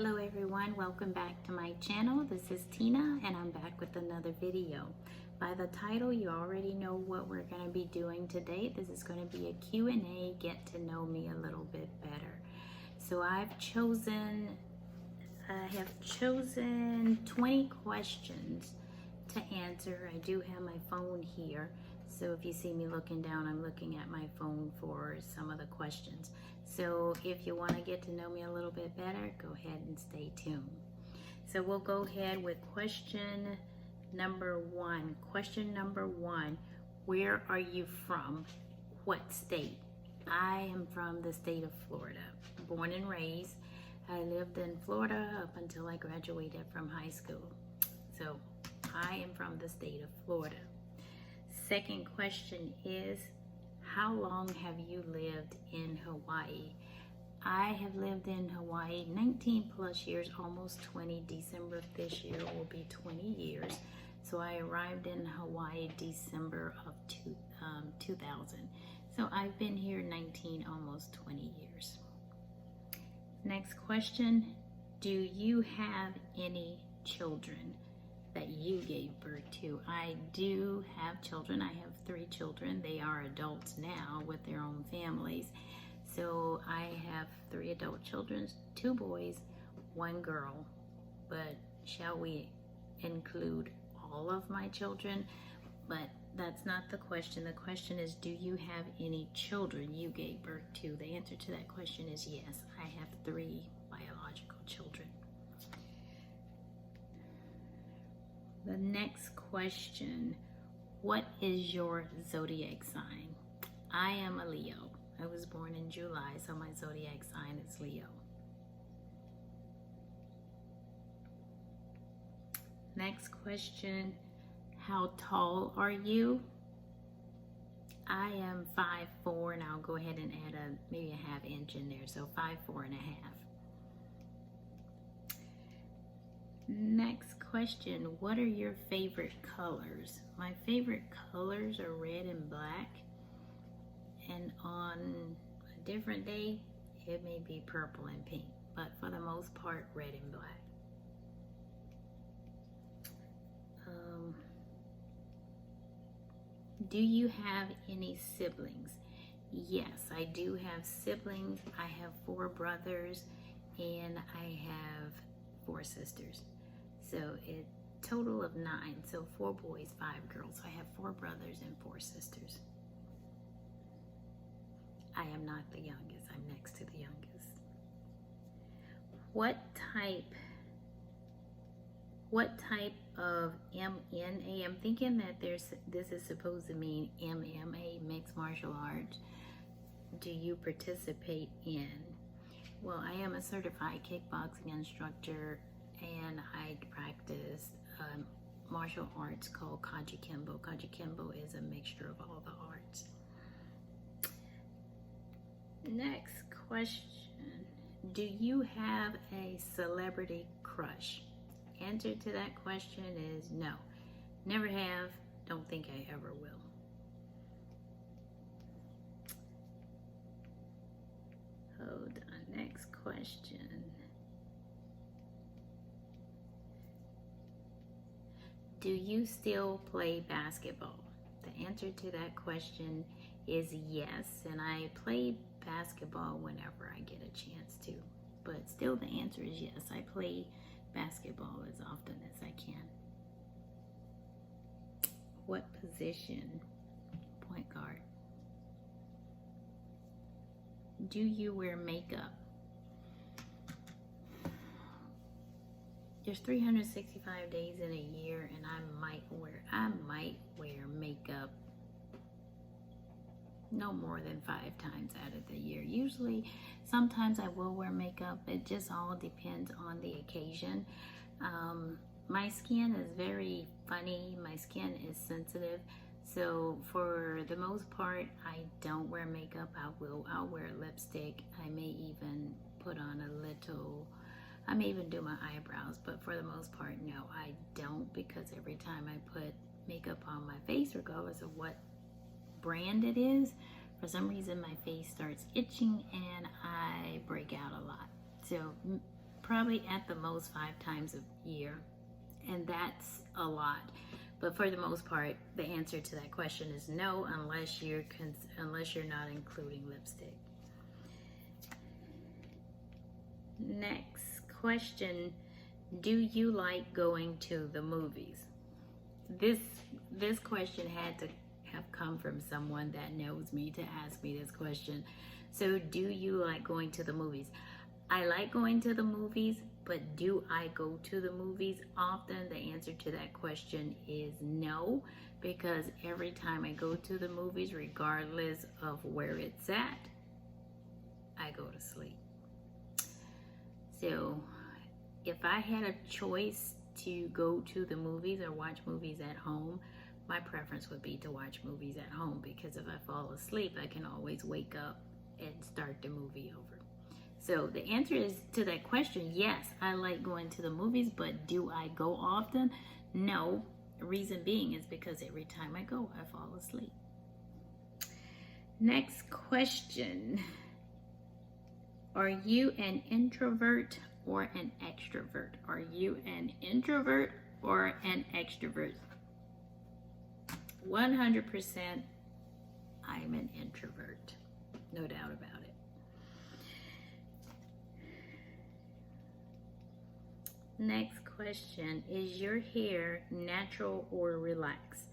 Hello everyone, welcome back to my channel. This is Tina and I'm back with another video. By the title, you already know what we're going to be doing today. This is going to be a Q&A, get to know me a little bit better. So I have chosen 20 questions to answer. I do have my phone here. So if you see me looking down, I'm looking at my phone for some of the questions. So if you want to get to know me a little bit better, go ahead and stay tuned. So we'll go ahead with question number one. Question number one, where are you from? What state? I am from the state of Florida, born and raised. I lived in Florida up until I graduated from high school. So I am from the state of Florida. Second question is, how long have you lived in Hawaii? I have lived in Hawaii 19 plus years, almost 20. December of this year will be 20 years. So I arrived in Hawaii December of 2000. So I've been here 19, almost 20 years. Next question, do you have any children that you gave birth to? I do have children. I have 3 children. They are adults now with their own families. So I have 3 adult children, 2 boys, 1 girl. But shall we include all of my children? But that's not the question. The question is, do you have any children you gave birth to? The answer to that question is yes. I have 3 biological children. The next question, what is your zodiac sign? I am a Leo. I was born in July, so my zodiac sign is Leo. Next question, how tall are you? I am 5'4", and I'll go ahead and add maybe a half inch in there, so 5'4" and a half. Next question, what are your favorite colors? My favorite colors are red and black, and on a different day it may be purple and pink, but for the most part red and black. Do you have any siblings? Yes, I do have siblings. I have 4 brothers and I have 4 sisters. So a total of 9. So 4 boys, 5 girls. So I have 4 brothers and 4 sisters. I am not the youngest. I'm next to the youngest. What type of MMA? I'm thinking that this is supposed to mean MMA, mixed martial arts. Do you participate in? Well, I am a certified kickboxing instructor, and I practice martial arts called Kaji Kembo. Kaji Kembo is a mixture of all the arts. Next question, do you have a celebrity crush? Answer to that question is no. Never have, don't think I ever will. Hold on, next question. Do you still play basketball? The answer to that question is yes, and I play basketball whenever I get a chance to. But still the answer is yes, I play basketball as often as I can. What position? Point guard. Do you wear makeup? There's 365 days in a year, and I might wear makeup no more than 5 times out of the year. Usually, sometimes I will wear makeup. It just all depends on the occasion. My skin is very funny. My skin is sensitive. So for the most part, I don't wear makeup. I'll wear lipstick. I may even put on a little, I may even do my eyebrows, but for the most part, no, I don't, because every time I put makeup on my face, regardless of what brand it is, for some reason my face starts itching and I break out a lot. So probably at the most 5 times a year, and that's a lot. But for the most part, the answer to that question is no, unless you're not including lipstick. Next question: do you like going to the movies? This question had to have come from someone that knows me to ask me this question. So, do you like going to the movies? I like going to the movies, but do I go to the movies often? The answer to that question is no, because every time I go to the movies, regardless of where it's at, I go to sleep. So if I had a choice to go to the movies or watch movies at home, my preference would be to watch movies at home, because if I fall asleep, I can always wake up and start the movie over. So the answer is to that question, yes, I like going to the movies, but do I go often? No. The reason being is because every time I go, I fall asleep. Next question. Are you an introvert or an extrovert? Are you an introvert or an extrovert? 100% I'm an introvert. No doubt about it. Next question: is your hair natural or relaxed?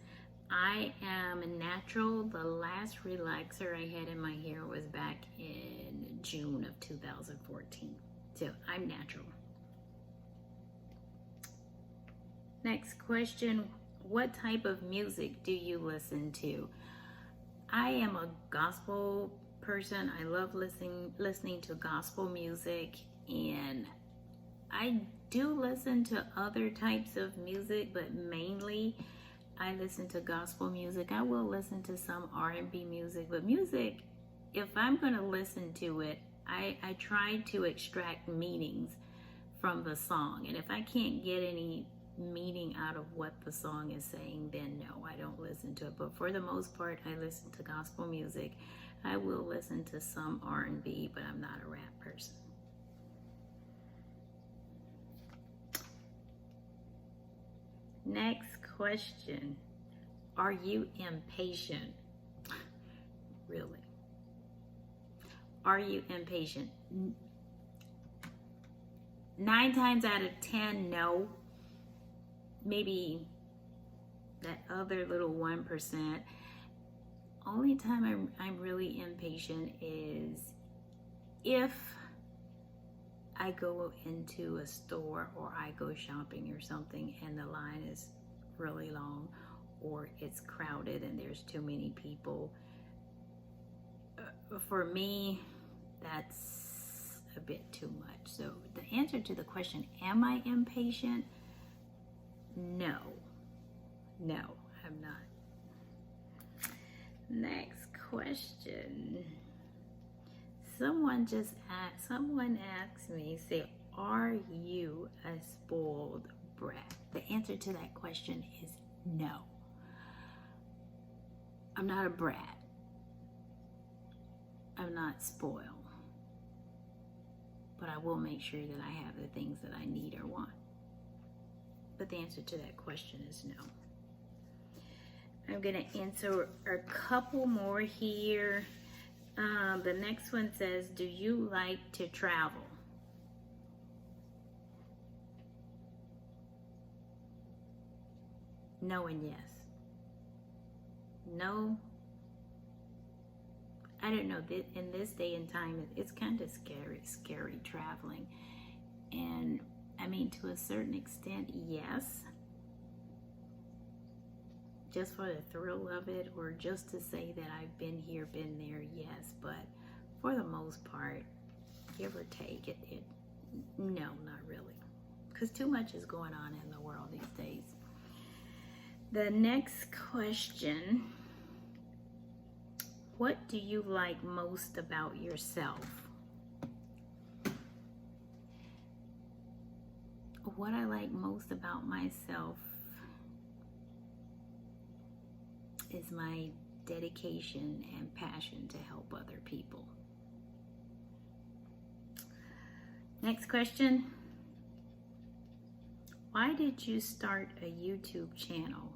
I am natural. The last relaxer I had in my hair was back in June of 2014. So I'm natural. Next question: what type of music do you listen to? I am a gospel person. I love listening to gospel music, and I do listen to other types of music, but mainly I listen to gospel music. I will listen to some R&B music, but music, if I'm going to listen to it, I try to extract meanings from the song. And if I can't get any meaning out of what the song is saying, then no, I don't listen to it. But for the most part, I listen to gospel music. I will listen to some R&B, but I'm not a rap person. Next question: are you impatient? Really? Are you impatient? 9 times out of 10, no. Maybe that other little 1%. Only time I'm really impatient is if I go into a store or I go shopping or something and the line is really long, or it's crowded and there's too many people. For me, that's a bit too much. So the answer to the question, am I impatient? No, I'm not. Next question. Someone asked me, say, are you a spoiled brat? The answer to that question is no. I'm not a brat. I'm not spoiled. But I will make sure that I have the things that I need or want. But the answer to that question is no. I'm going to answer a couple more here. The next one says, do you like to travel? No and yes. No. I don't know, in this day and time, it's kind of scary traveling. And I mean, to a certain extent, yes. Just for the thrill of it, or just to say that I've been here, been there, yes. But for the most part, give or take, no, not really. Because too much is going on in the world these days. The next question: what do you like most about yourself? What I like most about myself is my dedication and passion to help other people. Next question: why did you start a YouTube channel?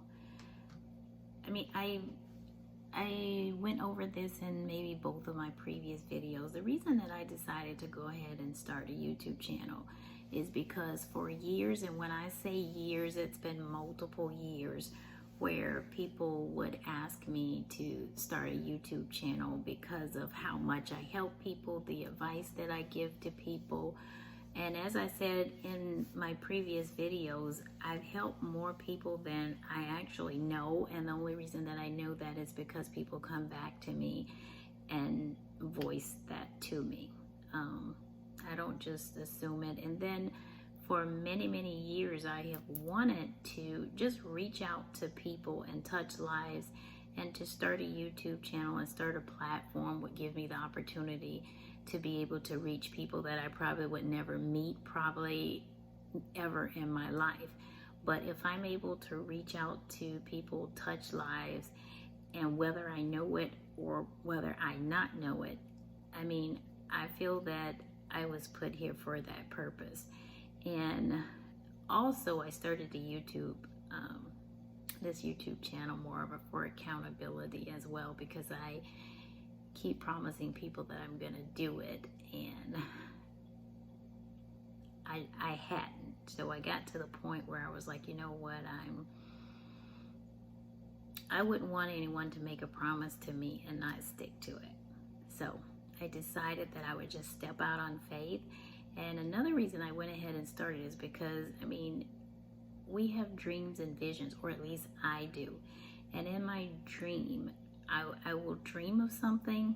I mean, I went over this in maybe both of my previous videos. The reason that I decided to go ahead and start a YouTube channel is because for years, and when I say years, it's been multiple years, where people would ask me to start a YouTube channel because of how much I help people, the advice that I give to people. And as I said in my previous videos, I've helped more people than I actually know. And the only reason that I know that is because people come back to me and voice that to me. I don't just assume it. And then for many, many years, I have wanted to just reach out to people and touch lives, and to start a YouTube channel and start a platform would give me the opportunity to be able to reach people that I probably would never meet, probably ever in my life. But if I'm able to reach out to people, touch lives, and whether I know it or whether I not know it, I mean, I feel that I was put here for that purpose. And also I started the this YouTube channel more of a for accountability as well, because I keep promising people that I'm gonna do it, and I hadn't. So I got to the point where I was like, you know what, I wouldn't want anyone to make a promise to me and not stick to it. So I decided that I would just step out on faith. And another reason I went ahead and started is because, I mean, we have dreams and visions, or at least I do. And in my dream, I will dream of something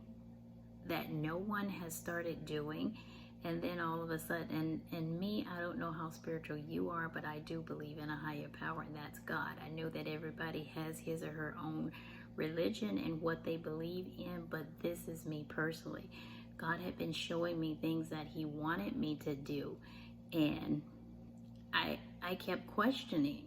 that no one has started doing, and then all of a sudden, and me, I don't know how spiritual you are, but I do believe in a higher power, and that's God. I know that everybody has his or her own religion and what they believe in, but this is me personally. God had been showing me things that he wanted me to do, and I kept questioning.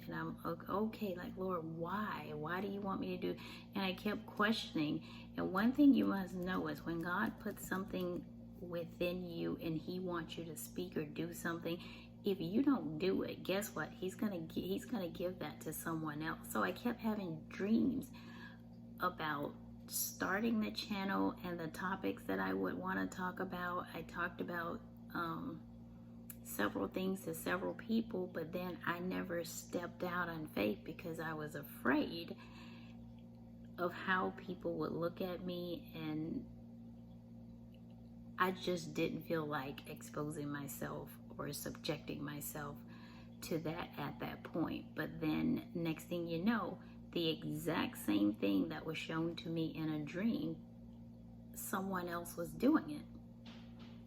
And I'm okay, like, Lord, why? Why do you want me to do? And I kept questioning. And one thing you must know is when God puts something within you and he wants you to speak or do something, if you don't do it, guess what? He's gonna give that to someone else. So I kept having dreams about starting the channel and the topics that I would want to talk about. I talked about several things to several people, but then I never stepped out on faith because I was afraid of how people would look at me, and I just didn't feel like exposing myself or subjecting myself to that at that point. But then next thing you know, the exact same thing that was shown to me in a dream, someone else was doing it.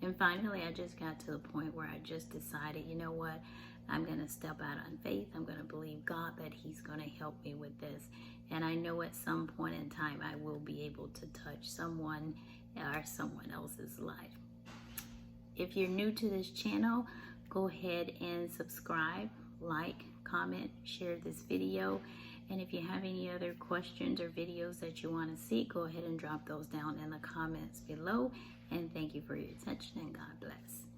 And finally, I just got to the point where I just decided, you know what, I'm going to step out on faith. I'm going to believe God that he's going to help me with this. And I know at some point in time, I will be able to touch someone or someone else's life. If you're new to this channel, go ahead and subscribe, like, comment, share this video. And if you have any other questions or videos that you want to see, go ahead and drop those down in the comments below. And thank you for your attention, and God bless.